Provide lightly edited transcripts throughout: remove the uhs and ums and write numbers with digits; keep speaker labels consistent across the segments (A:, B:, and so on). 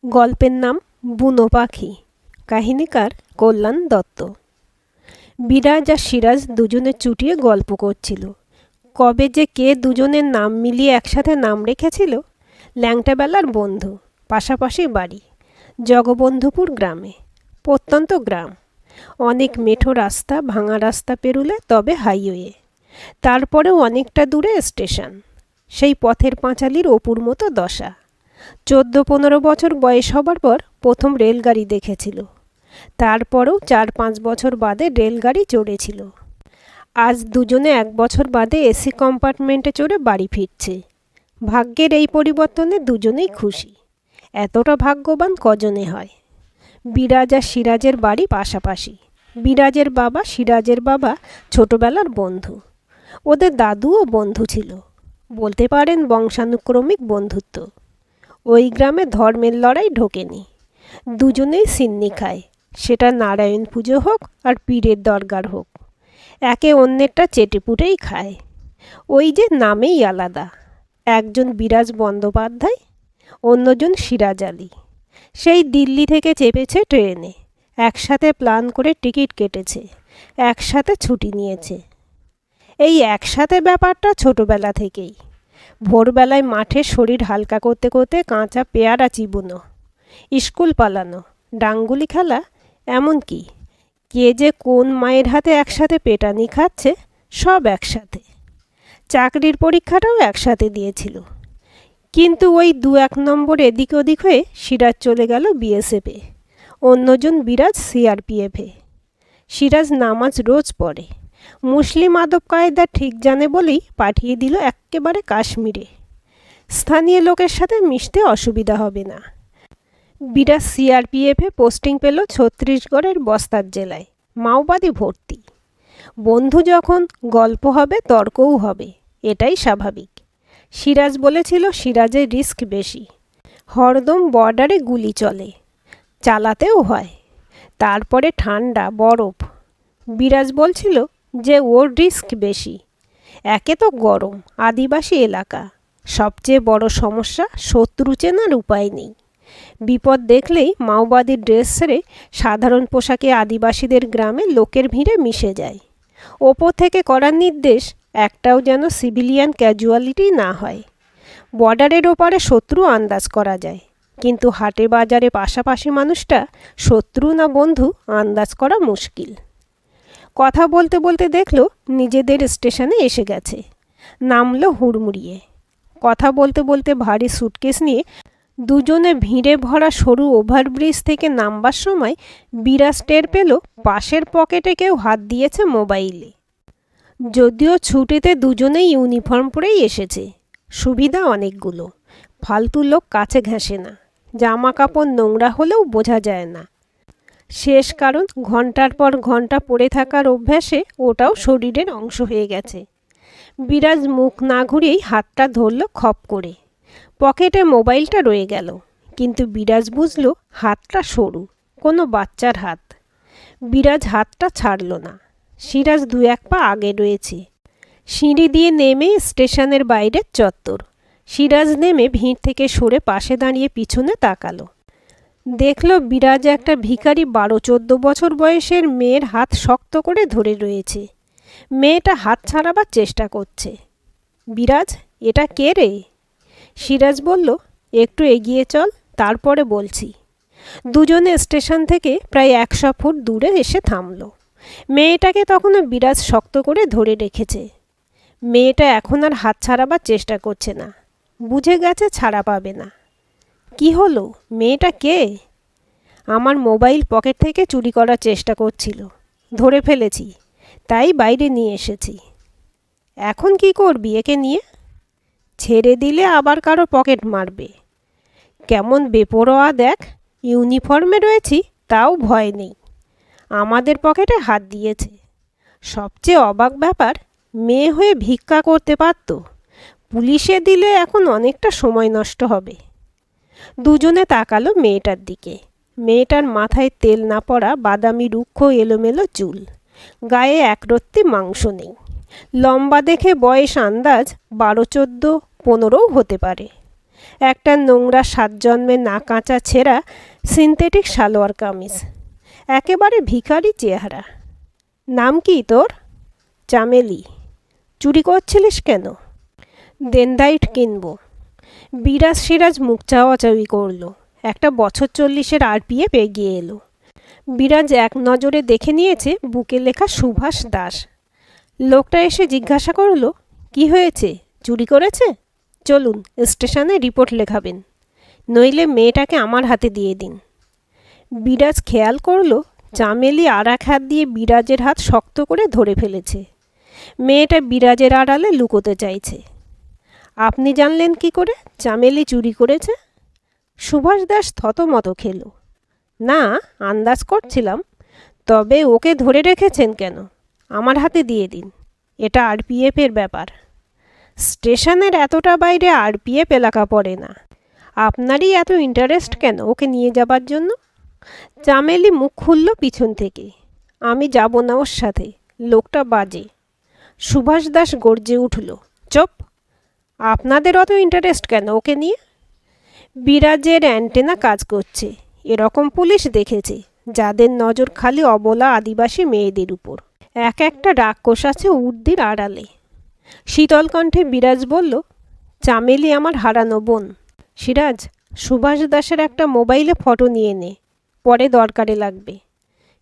A: গল্পের নাম বুনো পাখি। কাহিনীকার কল্যাণ দত্ত। বিরাজ আর সিরাজ দুজনে চুটিয়ে গল্প করছিল। কবে যে কে দুজনের নাম মিলিয়ে একসাথে নাম রেখেছিল। ল্যাংটাবেলার বন্ধু, পাশাপাশি বাড়ি, জগবন্ধুপুর গ্রামে। প্রত্যন্ত গ্রাম, অনেক মেঠো রাস্তা, ভাঙা রাস্তা পেরুলে তবে হাইওয়ে, তারপরেও অনেকটা দূরে স্টেশন। সেই পথের পাঁচালির অপুর মতো দশা। 14-15 বছর বয়স হবার পর প্রথম রেলগাড়ি দেখেছিল। তারপরেও 4-5 বছর বাদে রেলগাড়ি চড়েছিল। আজ দুজনে 1 বছর বাদে এসি কম্পার্টমেন্টে চড়ে বাড়ি ফিরছে। ভাগ্যের এই পরিবর্তনে দুজনেই খুশি। এতটা ভাগ্যবান কজনে হয়। বিরাজ আর সিরাজের বাড়ি পাশাপাশি। বিরাজের বাবা সিরাজের বাবা ছোটবেলার বন্ধু। ওদের দাদুও বন্ধু ছিল, বলতে পারেন বংশানুক্রমিক বন্ধুত্ব। ওই গ্রামে ধর্মের লড়াই ঢোকেনি। দুজনেই সিন্নি খায়, সেটা নারায়ণ পুজো হোক আর পীরের দরগার হোক। একে অন্যেরটা চেটেপুটেই খায়। ওই যে নামেই আলাদা। একজন বিরাজ বন্দ্যোপাধ্যায়, অন্যজন সিরাজ আলী। সেই দিল্লি থেকে চেপেছে ট্রেনে, একসাথে প্ল্যান করে টিকিট কেটেছে, একসাথে ছুটি নিয়েছে। এই একসাথে ব্যাপারটা ছোটবেলা থেকেই। ভোরবেলায় মাঠে শরীর হালকা করতে করতে কাঁচা পেয়ারা চিবোনো, স্কুল পালানো, ডাঙ্গুলি খেলা, এমনকি কে যে কোন মায়ের হাতে একসাথে পেটানি খাচ্ছে, সব একসাথে। চাকরির পরীক্ষাটাও একসাথে দিয়েছিল। কিন্তু ওই 2-1 নম্বর এদিক ওদিক হয়ে সিরাজ চলে গেল বিএসএফে, অন্যজন বিরাজ সিআরপিএফে। সিরাজ নামাজ রোজ পড়ে, মুসলিম আদব কায়দা ঠিক জানে বলেই পাঠিয়ে দিল এক্কেবারে কাশ্মীরে। স্থানীয় লোকের সাথে মিশতে অসুবিধা হবে না। বিরাজ সিআরপিএফে পোস্টিং পেল ছত্তিশগড়ের বস্তার জেলায়, মাওবাদী ভর্তি। বন্ধু যখন, গল্প হবে, তর্কও হবে, এটাই স্বাভাবিক। সিরাজ বলেছিল সিরাজের রিস্ক বেশি। হরদম বর্ডারে গুলি চলে, চালাতেও হয়, তারপরে ঠান্ডা বরফ। বিরাজ বলছিল যে ওর রিস্ক বেশি। একে তো গরম, আদিবাসী এলাকা, সবচেয়ে বড় সমস্যা শত্রু চেনার উপায় নেই। বিপদ দেখলেই মাওবাদী ড্রেস ছেড়ে সাধারণ পোশাকে আদিবাসীদের গ্রামে লোকের ভিড়ে মিশে যায়। ওপর থেকে করার নির্দেশ, একটাও যেন সিভিলিয়ান ক্যাজুয়ালিটি না হয়। বর্ডারের ওপারে শত্রু আন্দাজ করা যায়, কিন্তু হাটে বাজারে পাশাপাশি মানুষটা শত্রু না বন্ধু আন্দাজ করা মুশকিল। কথা বলতে বলতে দেখলো নিজেদের স্টেশনে এসে গেছে। নামলো হুড়মুড়িয়ে। কথা বলতে বলতে ভারী সুটকেস নিয়ে দুজনে ভিড়ে ভরা সরু ওভারব্রিজ থেকে নামবার সময় বিরাজ টের পেল পাশের পকেটে কেউ হাত দিয়েছে মোবাইলে। যদিও ছুটিতে দুজনেই ইউনিফর্ম পরেই এসেছে, সুবিধা অনেকগুলো। ফালতু লোক কাছে ঘেঁষে না, জামা কাপড় নোংরা হলেও বোঝা যায় না। শেষ কারণ, ঘন্টার পর ঘন্টা পড়ে থাকার অভ্যাসে ওটাও শরীরের অংশ হয়ে গেছে। বিরাজ মুখ না ঘুরিয়েই হাতটা ধরল খপ করে। পকেটে মোবাইলটা রয়ে গেল, কিন্তু বিরাজ বুঝল হাতটা সরু, কোনো বাচ্চার হাত। বিরাজ হাতটা ছাড়ল না। সিরাজ 2-1 পা আগে রয়েছে। সিঁড়ি দিয়ে নেমে স্টেশনের বাইরের চত্বর। সিরাজ নেমে ভিড় থেকে সরে পাশে দাঁড়িয়ে পিছনে তাকালো। দেখল বিরাজ একটা ভিখারি 12-14 বছর বয়সের মেয়ের হাত শক্ত করে ধরে রয়েছে। মেয়েটা হাত ছাড়াবার চেষ্টা করছে। বিরাজ, এটা কে রে? সিরাজ বলল, একটু এগিয়ে চল, তারপরে বলছি। দুজনে স্টেশন থেকে প্রায় 100 ফুট দূরে এসে থামল। মেয়েটাকে তখনও বিরাজ শক্ত করে ধরে রেখেছে। মেয়েটা এখন আর হাত ছাড়াবার চেষ্টা করছে না, বুঝে গেছে ছাড়া পাবে না। কি হলো? মেয়েটা কে? আমার মোবাইল পকেট থেকে চুরি করার চেষ্টা করছিল, ধরে ফেলেছি, তাই বাইরে নিয়ে এসেছি। এখন কি করবি একে নিয়ে? ছেড়ে দিলে আবার কারো পকেট মারবে। কেমন বেপরোয়া দেখ, ইউনিফর্মে রয়েছি তাও ভয় নেই। আমাদের পকেটে হাত দিয়েছে। সবচেয়ে অবাক ব্যাপার, মেয়ে হয়ে ভিক্ষা করতে পারত। পুলিশে দিলে এখন অনেকটা সময় নষ্ট হবে। দুজনে তাকালো মেয়েটার দিকে। মেয়েটার মাথায় তেল না পড়া বাদামি রুক্ষ এলোমেলো চুল, গায়ে একরত্তি মাংস নেই। লম্বা দেখে বয়স আন্দাজ 12-14-15 হতে পারে। একটা নোংরা 7 জন্মের না কাঁচা ছেঁড়া সিনথেটিক সালোয়ার কামিজ, একেবারে ভিখারি চেহারা। নাম কি তোর? চামেলি। চুরি করছিলিস কেন? ডেনড্রাইট কিনবো। বিরাজ সিরাজ মুখ চাওয়াচাওয়ি করলো। একটা বছর 40-এর RPF এগিয়ে এলো। বিরাজ এক নজরে দেখে নিয়েছে বুকে লেখা সুভাষ দাস। লোকটা এসে জিজ্ঞাসা করলো, কি হয়েছে, চুরি করেছে? চলুন, স্টেশনে রিপোর্ট লেখাবেন, নইলে মেয়েটাকে আমার হাতে দিয়ে দিন। বিরাজ খেয়াল করলো চামেলি আর এক হাত দিয়ে বিরাজের হাত শক্ত করে ধরে ফেলেছে। মেয়েটা বিরাজের আড়ালে লুকোতে চাইছে। আপনি জানলেন কি করে চামেলি চুরি করেছে? সুভাষ দাস থতমত খেলো। না, আন্দাজ করছিলাম। তবে ওকে ধরে রেখেছেন কেন? আমার হাতে দিয়ে দিন, এটা RPF-এর ব্যাপার। স্টেশনের এতটা বাইরে RPF এলাকা পড়ে না। আপনারই এত ইন্টারেস্ট কেন ওকে নিয়ে যাবার জন্য? চামেলি মুখ খুলল পিছন থেকে। আমি যাব না ওর সাথে, লোকটা বাজে। সুভাষ দাস গর্জে উঠল, চুপ! আপনাদের অত ইন্টারেস্ট কেন ওকে নিয়ে? বিরাজের অ্যান্টেনা কাজ করছে। এরকম পুলিশ দেখেছে যাদের নজর খালি অবলা আদিবাসী মেয়েদের উপর। এক একটা রাক্ষস আছে উর্দির আড়ালে। শীতল কণ্ঠে বিরাজ বলল, চামেলি আমার হারানো বোন। সিরাজ, সুভাষ দাসের একটা মোবাইলে ফটো নিয়ে নে, পরে দরকারে লাগবে।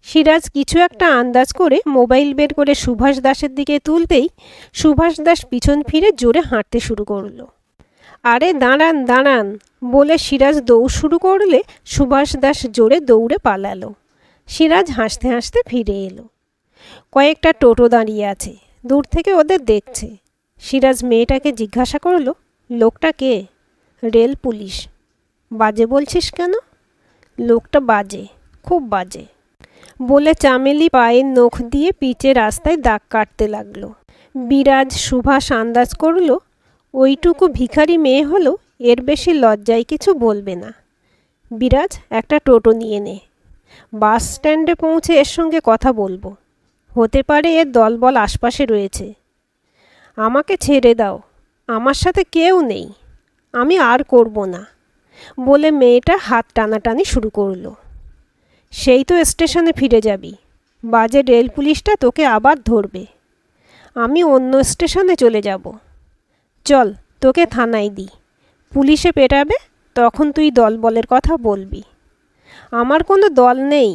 A: সিরাজ কিছু একটা আন্দাজ করে মোবাইল বের করে সুভাষ দাসের দিকে তুলতেই সুভাষ দাস পিছন ফিরে জোরে হাঁটতে শুরু করলো। আরে দাঁড়ান দাঁড়ান বলে সিরাজ দৌড় শুরু করলে সুভাষ দাস জোরে দৌড়ে পালালো। সিরাজ হাসতে হাসতে ফিরে এলো। কয়েকটা টোটো দাঁড়িয়ে আছে, দূর থেকে ওদের দেখছে। সিরাজ মেয়েটাকে জিজ্ঞাসা করলো, লোকটা কে? Rail police. বাজে বলছিস কেন? লোকটা বাজে, খুব বাজে বলে চামেলি পায়ের নখ দিয়ে পিচে রাস্তায় দাগ কাটতে লাগলো। বিরাজ সুভাষ আন্দাজ করলো ওইটুকু ভিখারি মেয়ে হলো এর বেশি লজ্জায় কিছু বলবে না। বিরাজ, একটা টোটো নিয়ে নে, বাস স্ট্যান্ডে পৌঁছে এর সঙ্গে কথা বলবো। হতে পারে এর দলবল আশপাশে রয়েছে। আমাকে ছেড়ে দাও, আমার সাথে কেউ নেই, আমি আর করব না বলে মেয়েটা হাত টানাটানি শুরু করলো। সেই তো স্টেশনে ফিরে যাবি, বাজে রেল পুলিশটা তোকে আবার ধরবে। আমি অন্য স্টেশনে চলে যাব। চল, তোকে থানায় দিই, পুলিশে পেটাবে, তখন তুই দলবলের কথা বলবি। আমার কোনো দল নেই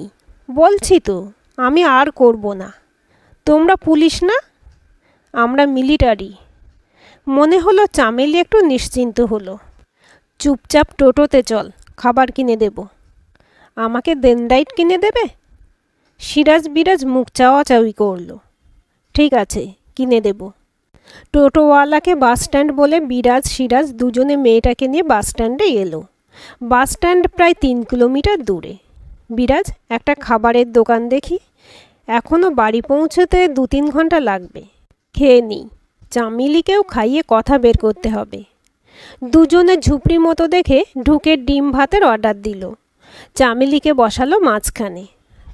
A: বলছি তো, আমি আর করব না। তোমরা পুলিশ না, আমরা মিলিটারি। মনে হলো চামেলি একটু নিশ্চিন্ত হলো। চুপচাপ টোটোতে চল, খাবার কিনে দেব। আমাকে ডেনড্রাইট কিনে দেবে? সিরাজ বিরাজ মুখ চাওয়াচাওয়ি করলো। ঠিক আছে, কিনে দেব। টোটোওয়ালাকে বাস স্ট্যান্ড বলে বিরাজ সিরাজ দুজনে মেয়েটাকে নিয়ে বাস স্ট্যান্ডে এলো। বাস স্ট্যান্ড প্রায় 3 কিলোমিটার দূরে। বিরাজ, একটা খাবারের দোকান দেখি, এখনও বাড়ি পৌঁছতে 2-3 ঘন্টা লাগবে। খেয়ে নিই, চামেলিকেও খাইয়ে কথা বের করতে হবে। দুজনে ঝুপড়ি মতো দেখে ঢুকে ডিম ভাতের অর্ডার দিল। চামেলিকে বসালো মাঝখানে।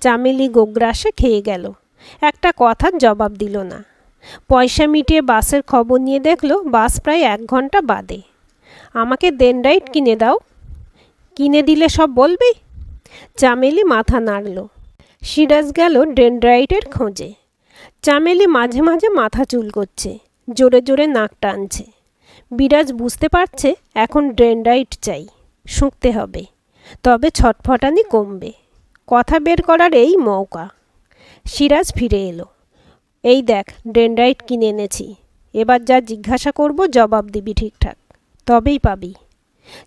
A: চামেলি গোগ্রাসে খেয়ে গেল, একটা কথার জবাব দিল না। পয়সা মিটিয়ে বাসের খবর নিয়ে দেখলো বাস প্রায় 1 ঘন্টা বাদে। আমাকে ডেনড্রাইট কিনে দাও। কিনে দিলে সব বলবি? চামেলি মাথা নাড়ল। সিরাজ গেল ডেনড্রাইটের খোঁজে। চামেলি মাঝে মাঝে মাথা চুলকোচ্ছে, জোরে জোরে নাক টানছে। বিরাজ বুঝতে পারছে এখন ডেনড্রাইট চাই, শুঁকতে হবে, তবে ছটফটানি কমবে। কথা বের করার এই মৌকা। সিরাজ ফিরে এলো। এই দেখ, ডেনড্রাইট কিনে এনেছি, এবার যা জিজ্ঞাসা করব জবাব দিবি ঠিকঠাক, তবেই পাবি।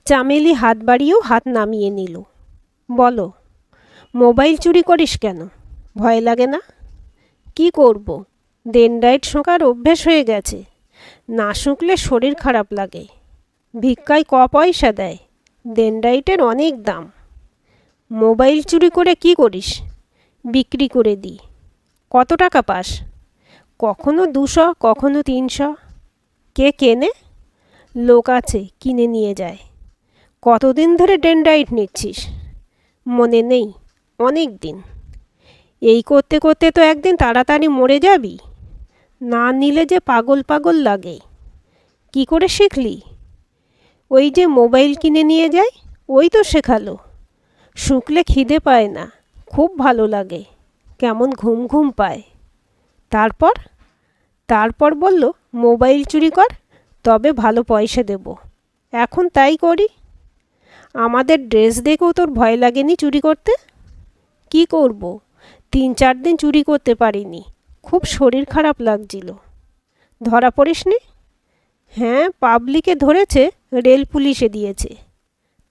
A: চামেলি হাত বাড়িয়েও হাত নামিয়ে নিল। বলো, মোবাইল চুরি করিস কেন? ভয় লাগে না? কি করব, ডেনড্রাইট শোঁকার অভ্যেস হয়ে গেছে, না শুঁকলে শরীর খারাপ লাগে। ভিক্ষায় পয়সা দেয়, ডেনড্রাইটের অনেক দাম। মোবাইল চুরি করে কি করিস? বিক্রি করে দিই। কত টাকা পাস? কখনো 200, কখনো 300। কে কেনে? লোক আছে, কিনে নিয়ে যায়। কতদিন ধরে ডেনড্রাইট নিচ্ছিস? মনে নেই, অনেক দিন। এই করতে করতে তো একদিন তাড়াতাড়ি মরে যাবি। না নিলে যে পাগল পাগল লাগে। কি করে শিখলি? ওই যে মোবাইল কিনে নিয়ে যায় ওই তো শেখালো। শুকলে খিদে পায় না, খুব ভালো লাগে, কেমন ঘুম ঘুম পায়। তারপর তারপর বলল মোবাইল চুরি কর, তবে ভালো পয়সা দেব। এখন তাই করি। আমাদের ড্রেস দেখেও তোর ভয় লাগেনি চুরি করতে? কি করব, 3-4 দিন চুরি করতে পারিনি, খুব শরীর খারাপ লাগছিল। ধরা পড়িসনি? হ্যাঁ, পাবলিকে ধরেছে, রেল পুলিশে দিয়েছে।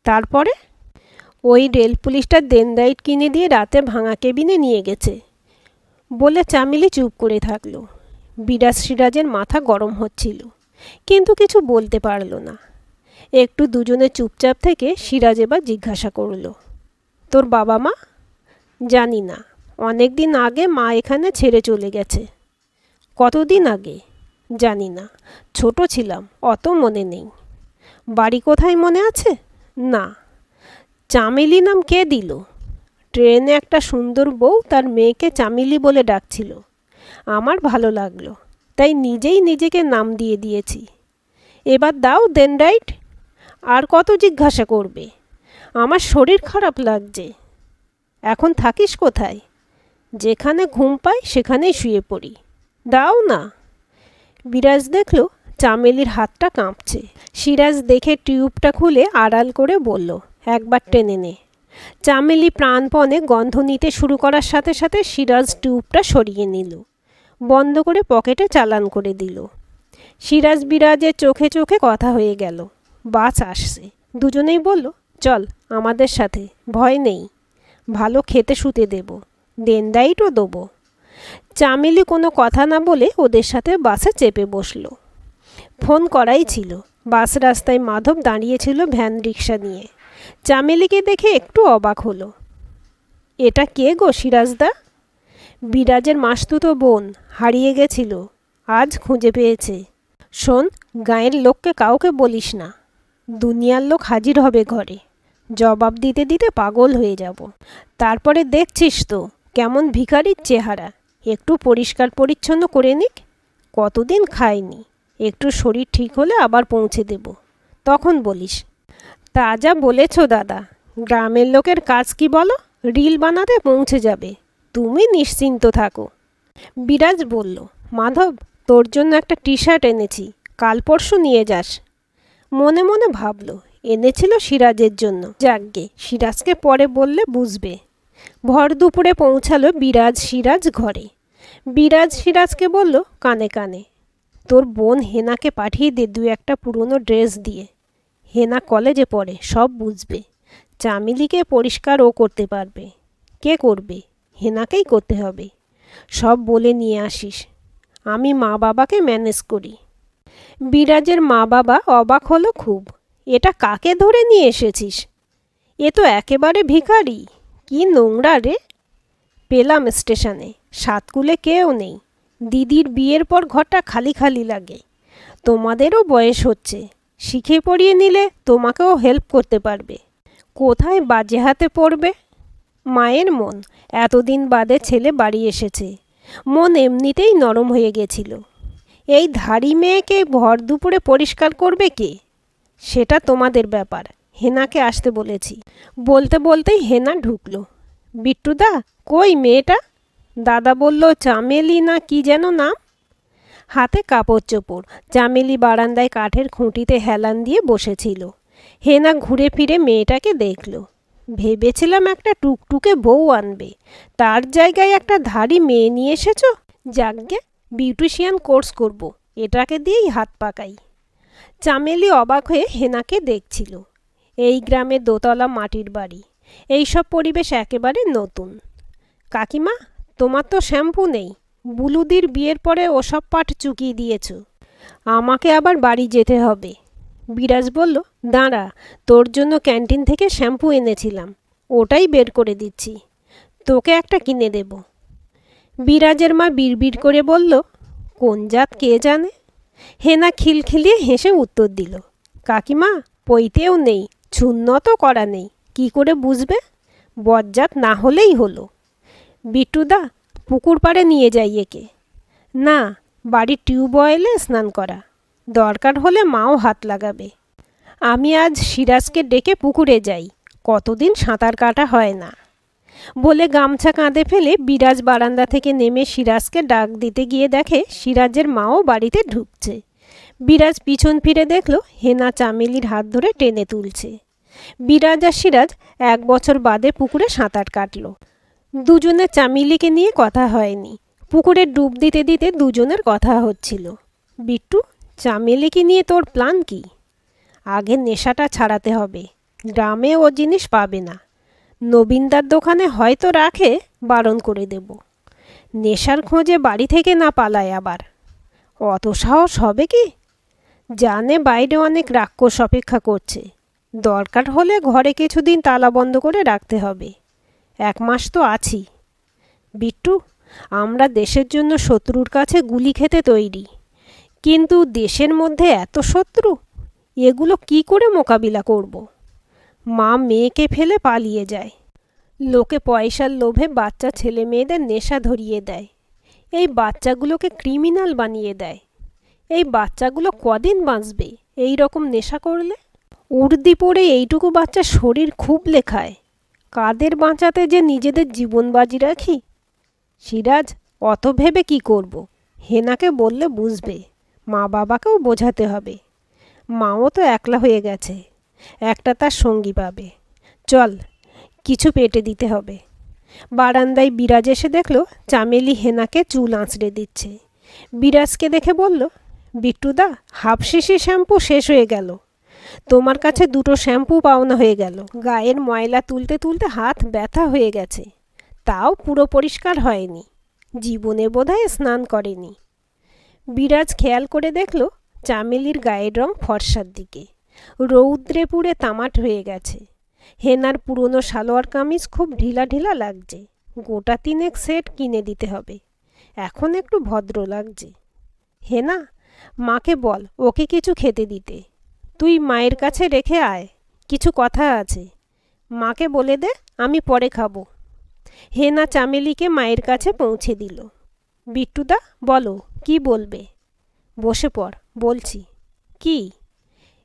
A: তারপরে ওই রেল পুলিশটা দেনদাইট কিনে দিয়ে রাতে ভাঙা কেবিনে নিয়ে গেছে বলে চামেলি চুপ করে থাকলো। বিরাজ সিরাজের মাথা গরম হচ্ছিল, কিন্তু কিছু বলতে পারল না। একটু দুজনে চুপচাপ থেকে সিরাজ এবার জিজ্ঞাসা করল, তোর বাবা মা? জানি না, অনেক দিন আগে মা এখানে ছেড়ে চলে গেছে। কতদিন আগে? জানি না, ছোট ছিলাম, অত মনে নেই। বাড়ি কোথায় মনে আছে? না। চামেলি নাম কে দিল? ট্রেনে একটা সুন্দর বউ তার মেয়েকে চামেলি বলে ডাকছিল, আমার ভালো লাগলো, তাই নিজেই নিজেকে নাম দিয়ে দিয়েছি। এবার দাও দেন রাইট। আর কত জিজ্ঞাসা করবে? আমার শরীর খারাপ লাগছে। এখন থাকিস কোথায়? যেখানে ঘুম পাই সেখানেই শুয়ে পড়ি, দাও না। বিরাজ দেখল চামেলির হাতটা কাঁপছে। সিরাজ দেখে টিউবটা খুলে আড়াল করে বলল, একবার টেনে নে। চামেলি প্রাণপণে গন্ধ নিতে শুরু করার সাথে সাথে সিরাজ টিউবটা সরিয়ে নিল, বন্ধ করে পকেটে চালান করে দিল। সিরাজ বিরাজের চোখে চোখে কথা হয়ে গেল। বাস আসছে। দুজনেই বলল, চল আমাদের সাথে, ভয় নেই, ভালো খেতে শুতে দেব, দেনদাইটও দেবো। চামেলি কোনো কথা না বলে ওদের সাথে বাসে চেপে বসল। ফোন করাই ছিল। বাস রাস্তায় মাধব দাঁড়িয়েছিল ভ্যান রিক্সা নিয়ে। চামেলিকে দেখে একটু অবাক হলো। এটা কে গো সিরাজদা? বিরাজের মাসতুতো বোন, হারিয়ে গেছিল, আজ খুঁজে পেয়েছে। শোন, গাঁয়ের লোককে কাউকে বলিস না, দুনিয়ার লোক হাজির হবে ঘরে, জবাব দিতে দিতে পাগল হয়ে যাব। তারপরে দেখছিস তো কেমন ভিখারির চেহারা, একটু পরিষ্কার পরিচ্ছন্ন করে নিক, কতদিন খায়নি, একটু শরীর ঠিক হলে আবার পৌঁছে দেব, তখন বলিস। তা যা বলেছ দাদা, গ্রামের লোকের কাজ কি বলো, রিল বানাতে পৌঁছে যাবে, তুমি নিশ্চিন্ত থাকো। বিরাজ বলল, মাধব তোর জন্য একটা টি শার্ট এনেছি, কাল পরশু নিয়ে যাস। মনে মনে ভাবল, এনেছিল সিরাজের জন্য, যাকগে, সিরাজকে পরে বললে বুঝবে। ভর দুপুরে পৌঁছালো বিরাজ সিরাজ ঘরে। বিরাজ সিরাজকে বলল কানে কানে, তোর বোন হেনাকে পাঠিয়ে দে 2-1টা পুরনো ড্রেস দিয়ে, হেনা কলেজে পড়ে, সব বুঝবে। চামেলিকে পরিষ্কার ও করতে পারবে। কে করবে? হেনাকেই করতে হবে। সব বলে নিয়ে আসিস, আমি মা বাবাকে ম্যানেজ করি। বিরাজের মা বাবা অবাক হলো খুব। এটা কাকে ধরে নিয়ে এসেছিস? এ তো একেবারে ভিখারি, কি নোংরা রে। পেলাম স্টেশনে, সাতকুলে কেউ নেই, দিদির বিয়ের পর ঘরটা খালি খালি লাগে। তোমাদেরও বয়স হচ্ছে, শিখে পড়িয়ে নিলে তোমাকেও হেল্প করতে পারবে। কোথায় বাজে হাতে পড়বে? মায়ের মন, এতদিন বাদে ছেলে বাড়ি এসেছে, মন এমনিতেই নরম হয়ে গেছিল। এই ধাড়ি মেয়েকে ভর দুপুরে পরিষ্কার করবে কে? সেটা তোমাদের ব্যাপার, হেনাকে আসতে বলেছি। বলতে বলতেই হেনা ঢুকলো। বিট্টুদা, কই মেয়েটা? দাদা বলল চামেলি না কি যেন নাম। হাতে কাপড় চোপড়, চামেলি বারান্দায় কাঠের খুঁটিতে হেলান দিয়ে বসেছিল। হেনা ঘুরে ফিরে মেয়েটাকে দেখল। ভেবেছিলাম একটা টুকটুকে বউ আনবে, তার জায়গায় একটা ধাড়ি মেয়ে নিয়ে এসেছ। যাকগে, বিউটিশিয়ান কোর্স করব, এটাকে দিয়েই হাত পাকাই। চামেলি অবাক হয়ে হেনাকে দেখছিল। এই গ্রামে দোতলা মাটির বাড়ি, এইসব পরিবেশ একেবারে নতুন। কাকিমা, তোমার তো শ্যাম্পু নেই, বুলুদির বিয়ের পরে ওসব পাট চুকিয়ে দিয়েছ, আমাকে আবার বাড়ি যেতে হবে। বিরাজ বলল, দাঁড়া, তোর জন্য ক্যান্টিন থেকে শ্যাম্পু এনেছিলাম, ওটাই বের করে দিচ্ছি, তোকে একটা কিনে দেব। বিরাজের মা বিড়বিড় করে বলল, কোন জাত কে জানে। হেনা খিলখিলিয়ে হেসে উত্তর দিল, কাকিমা, পইতেও নেই, ছুন্নতও করা নেই, কি করে বুঝবে? বজ্জাত না হলেই হলো। বিট্টুদা, পুকুর পাড়ে নিয়ে যাই একে। না, বাড়ির টিউবওয়েলে স্নান করা, দরকার হলে মাও হাত লাগাবে। আমি আজ সিরাজকে ডেকে পুকুরে যাই, কতদিন সাঁতার কাটা হয় না। বলে গামছা কাঁধে ফেলে বিরাজ বারান্দা থেকে নেমে সিরাজকে ডাক দিতে গিয়ে দেখে সিরাজের মাও বাড়িতে ঢুকছে। বিরাজ পিছন ফিরে দেখল হেনা চামেলির হাত ধরে টেনে তুলছে। বিরাজ আর সিরাজ 1 বছর বাদে পুকুরে সাঁতার কাটল। দুজনে চামেলিকে নিয়ে কথা হয়নি। পুকুরে ডুব দিতে দিতে দুজনের কথা হচ্ছিল। বিট্টু, চামেলিকে নিয়ে তোর প্ল্যান কি? আগে নেশাটা ছাড়াতে হবে, গ্রামে ও জিনিস পাবে না। নবীনদার দোকানে হয়তো রাখে, বারণ করে দেব। নেশার খোঁজে বাড়ি থেকে না পালায় আবার। অত সাহস হবে কি? জানে বাইরে অনেক রাক্ষস অপেক্ষা করছে। দরকার হলে ঘরে কিছুদিন তালা বন্ধ করে রাখতে হবে। 1 মাস তো আছি। বিট্টু, আমরা দেশের জন্য শত্রুর কাছে গুলি খেতে তৈরি, কিন্তু দেশের মধ্যে এত শত্রু, এগুলো কি করে মোকাবিলা করব? মা মেয়েকে ফেলে পালিয়ে যায়। লোকে পয়সার লোভে বাচ্চা ছেলে মেয়েদের নেশা ধরিয়ে দেয়। এই বাচ্চাগুলোকে ক্রিমিনাল বানিয়ে দেয়। এই বাচ্চাগুলো কদিন বাঁচবে এই রকম নেশা করলে? উর্দি পরে এইটুকু বাচ্চার শরীর খুব লেখায়। কাদের বাঁচাতে যে নিজেদের জীবন বাজি রাখি। সিরাজ, অত ভেবে কি করব? হেনাকে বললে বুঝবে, মা বাবাকেও বোঝাতে হবে। মাও তো একলা হয়ে গেছে, একটা তার সঙ্গী পাবে। চল, কিছু পেটে দিতে হবে। বারান্দায় বিরাজ এসে দেখল চামেলি হেনাকে চুল আঁচড়ে দিচ্ছে। বিরাজকে দেখে বলল, বিট্টুদা, হাফ শিশি শ্যাম্পু শেষ হয়ে গেল। তোমার কাছে 2টো শ্যাম্পু পাওনা হয়ে গেল। গায়ের ময়লা তুলতে তুলতে হাত ব্যথা হয়ে গেছে, তাও পুরো পরিষ্কার হয়নি। জীবনে বোধহয় স্নান করেনি। বিরাজ খেয়াল করে দেখল চামেলির গায়ের রং ফর্সার দিকে, রৌদ্রে পুড়ে তামাট হয়ে গেছে। হেনার পুরনো সালোয়ার কামিজ খুব ঢিলা ঢিলা লাগছে। গোটা 3 সেট কিনে দিতে হবে। এখন একটু ভদ্র লাগছে। হেনা, মাকে বল ওকে কিছু খেতে দিতে। তুই মায়ের কাছে রেখে আয়, কিছু কথা আছে। মাকে বলে দে আমি পরে খাবো। হেনা চামেলিকে মায়ের কাছে পৌঁছে দিল। বিট্টুদা, বলো কি বলবে? বসে পড়, বলছি। কি?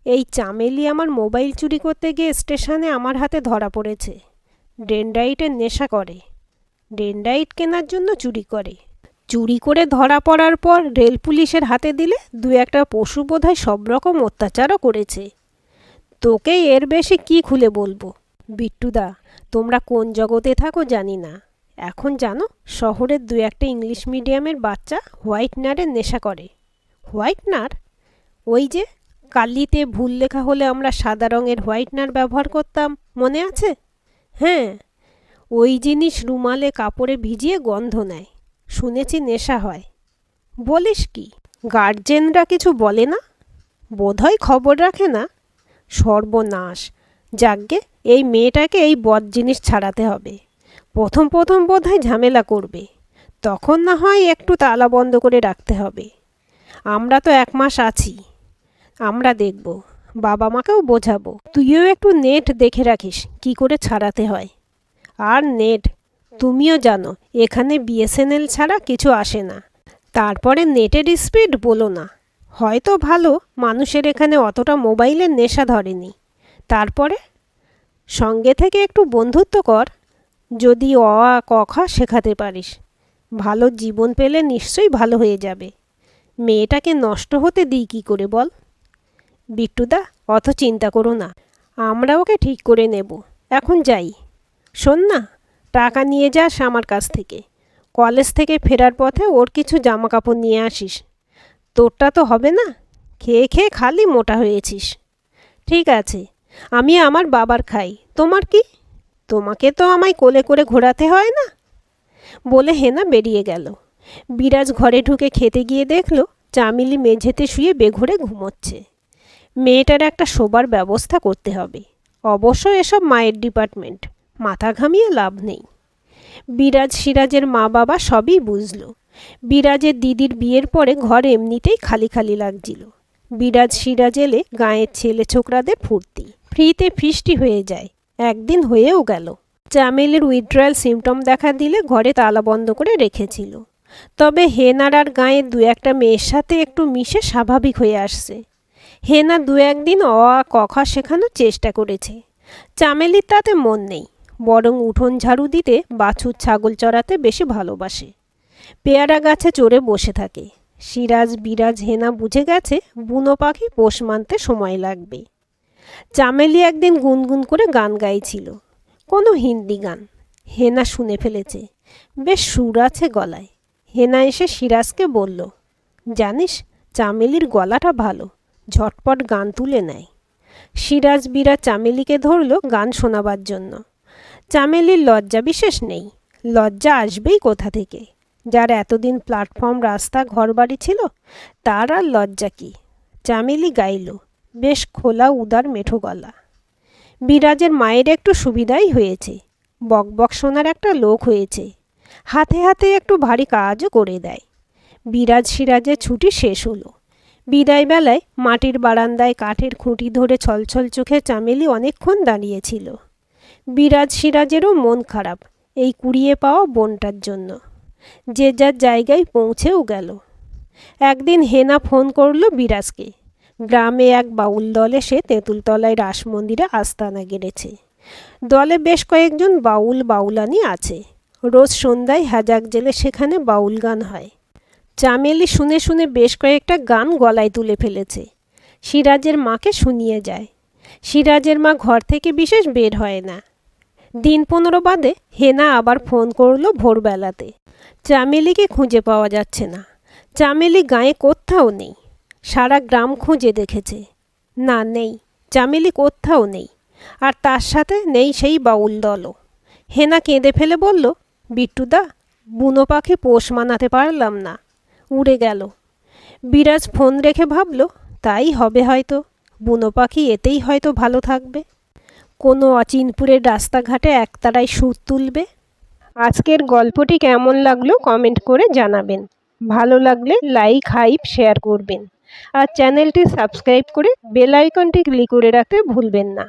A: এই চামেলি আমার মোবাইল চুরি করতে গিয়ে স্টেশনে আমার হাতে ধরা পড়েছে। ডেনড্রাইটের নেশা করে। ডেনড্রাইট কেনার জন্য চুরি করে। চুরি করে ধরা পড়ার পর রেল পুলিশের হাতে দিলে 2-1টা পশু বোধহয় সব রকম অত্যাচারও করেছে। তোকে এর বেশি কি খুলে বলবো? বিট্টুদা, তোমরা কোন জগতে থাকো জানি না। এখন জানো শহরের 2-1টা ইংলিশ মিডিয়ামের বাচ্চা হোয়াইটনারের নেশা করে। হোয়াইটনার? ওই যে কালিতে ভুল লেখা হলে আমরা সাদা রঙের হোয়াইটনার ব্যবহার করতাম, মনে আছে? হ্যাঁ, ওই জিনিস রুমালে কাপড়ে ভিজিয়ে গন্ধ নেয়। শুনেছি নেশা হয়। বলিস কি? গার্জেনরা কিছু বলে না? বোধহয় খবর রাখে না। সর্বনাশ! যাকগে, এই মেয়েটাকে এই বদ জিনিস ছাড়াতে হবে। প্রথম বোধহয় ঝামেলা করবে, তখন না হয় একটু তালা বন্ধ করে রাখতে হবে। আমরা তো 1 মাস আছি, আমরা দেখব। বাবা মাকেও বোঝাবো। তুইও একটু নেট দেখে রাখিস কি করে ছাড়াতে হয়। আর নেট, তুমিও জানো এখানে বিএসএনএল ছাড়া কিছু আসে না। তারপরে নেটের স্পিড বলো না। হয়তো ভালো মানুষের এখানে অতটা মোবাইলের নেশা ধরেনি। তারপরে সঙ্গে থেকে একটু বন্ধুত্ব কর। যদি অ আ ক খ শেখাতে পারিস, ভালো জীবন পেলে নিশ্চয়ই ভালো হয়ে যাবে। মেয়েটাকে নষ্ট হতে দিই কী করে বল? বিট্টুদা, অত চিন্তা করো না, আমরা ওকে ঠিক করে নেব। এখন যাই। শোন না, টাকা নিয়ে যাস আমার কাছ থেকে। কলেজ থেকে ফেরার পথে ওর কিছু জামা কাপড় নিয়ে আসিস। তোরটা তো হবে না, খেয়ে খেয়ে খালি মোটা হয়েছিস। ঠিক আছে, আমি আমার বাবার খাই, তোমার কি? তোমাকে তো আমায় কোলে করে ঘোরাতে হয় না। বলে হেনা বেরিয়ে গেল। বিরাজ ঘরে ঢুকে খেতে গিয়ে দেখল চামেলি মেঝেতে শুয়ে বেঘোরে ঘুমোচ্ছে। মেয়েটার একটা শোবার ব্যবস্থা করতে হবে। অবশ্য এসব মায়ের ডিপার্টমেন্ট, মাথা ঘামিয়ে লাভ নেই। বিরাজ সিরাজের মা বাবা সবই বুঝল। বিরাজের দিদির বিয়ের পরে ঘর এমনিতেই খালি খালি লাগছিল। বিরাজ সিরাজ এলে গাঁয়ের ছেলে ছোকরাদের ফুর্তি, ফ্রিতে ফিস্টি হয়ে যায়। একদিন হয়েও গেল। চামেলির উইথড্রয়াল সিমটম দেখা দিলে ঘরে তালা বন্ধ করে রেখেছিল। তবে হেনার আর গাঁয়ের 2-1টা মেয়ের সাথে একটু মিশে স্বাভাবিক হয়ে আসছে। হেনা দু একদিন অ আ ক খ শেখানোর চেষ্টা করেছে। চামেলির তাতে মন নেই, বরং উঠোন ঝাড়ু দিতে, বাছুর ছাগল চড়াতে বেশি ভালোবাসে। পেয়ারা গাছে চড়ে বসে থাকে। সিরাজ বিরাজ হেনা বুঝে গেছে বুনো পাখি পোষ মানতে সময় লাগবে। চামেলি একদিন গুনগুন করে গান গাইছিল, কোনো হিন্দি গান। হেনা শুনে ফেলেছে, বেশ সুর আছে গলায়। হেনা এসে সিরাজকে বলল, জানিস, চামেলির গলাটা ভালো, ঝটপট গান তুলে নেয়। সিরাজ বিরাজ চামেলিকে ধরল গান শোনাবার জন্য। চামেলির লজ্জা বিশেষ নেই, লজ্জা আসবেই কোথা থেকে? যার এতদিন প্ল্যাটফর্ম, রাস্তা, ঘরবাড়ি ছিল, তার আর লজ্জা কি? চামেলি গাইল, বেশ খোলা উদার মেঠো গলা। বিরাজের মায়ের একটু সুবিধাই হয়েছে, বকবক শোনার একটা লোক হয়েছে, হাতে হাতে একটু ভারী কাজও করে দেয়। বিরাজ সিরাজের ছুটি শেষ হলো। বিদায়বেলায় মাটির বারান্দায় কাঠের খুঁটি ধরে ছলছল চোখে চামেলি অনেকক্ষণ দাঁড়িয়েছিল। বিরাজ সিরাজেরও মন খারাপ এই কুড়িয়ে পাওয়া বোনটার জন্য। যে যার জায়গায় পৌঁছেও গেল। একদিন হেনা ফোন করল বিরাজকে। গ্রামে এক বাউল দল এসে তেঁতুলতলায় রাস মন্দিরে আস্তানা গেড়েছে। দলে বেশ কয়েকজন বাউল বাউলানি আছে। রোজ সন্ধ্যায় হাজাক জেলে সেখানে বাউল গান হয়। চামেলি শুনে শুনে বেশ কয়েকটা গান গলায় তুলে ফেলেছে। সিরাজের মাকে শুনিয়ে যায়। সিরাজের মা ঘর থেকে বিশেষ বের হয় না। দিন 15 বাদে হেনা আবার ফোন করলো ভোরবেলাতে। চামেলিকে খুঁজে পাওয়া যাচ্ছে না। চামেলি গায়ে কোথাও নেই। সারা গ্রাম খুঁজে দেখেছে, না, নেই, চামেলি কোথাও নেই। আর তার সাথে নেই সেই বাউল দলও। হেনা কেঁদে ফেলে বলল, বিট্টুদা, বুনো পাখি পোষ মানাতে পারলাম না, উড়ে গেল। বিরাজ ফোন রেখে ভাবল, তাই হবে হয়তো, বুনো পাখি এতেই হয়তো ভালো থাকবে, কোনো অচিনপুরের রাস্তাঘাটে একতারায় সুর তুলবে। আজকের গল্পটি কেমন লাগলো কমেন্ট করে জানাবেন। ভালো লাগলে লাইক, হাইপ, শেয়ার করবেন। আর চ্যানেলটি সাবস্ক্রাইব করে বেল আইকনটি ক্লিক করে রাখতে ভুলবেন না।